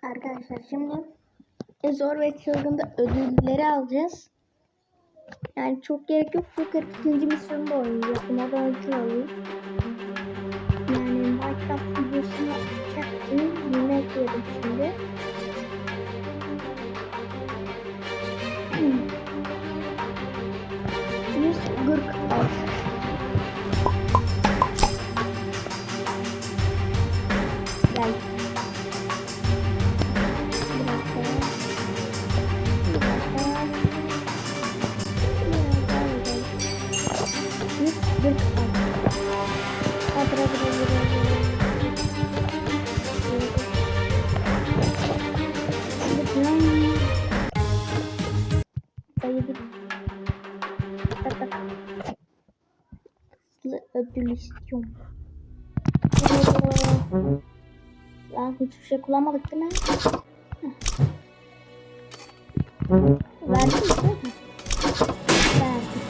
Arkadaşlar şimdi zor ve çılgında ödülleri alacağız. Yani çok gerek yok. Bu 42. misyonda oynayacağız. Umarım ödül alayım. Yani Minecraft videosunu çektim. Yine ekledim şimdi. %46. Gel. Ödül istiyorum. Lan hiçbir şey kullanmadık değil mi? Verdim değil mi? Verdim.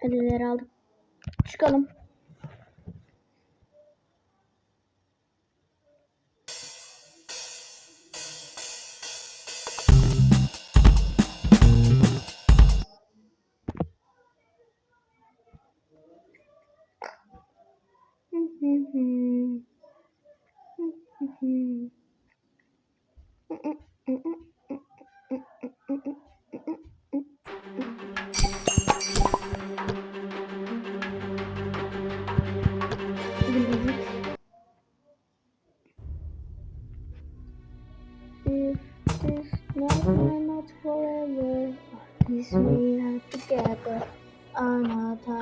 Ödülleri aldım. Çıkalım. If this not forever, this we are together. Another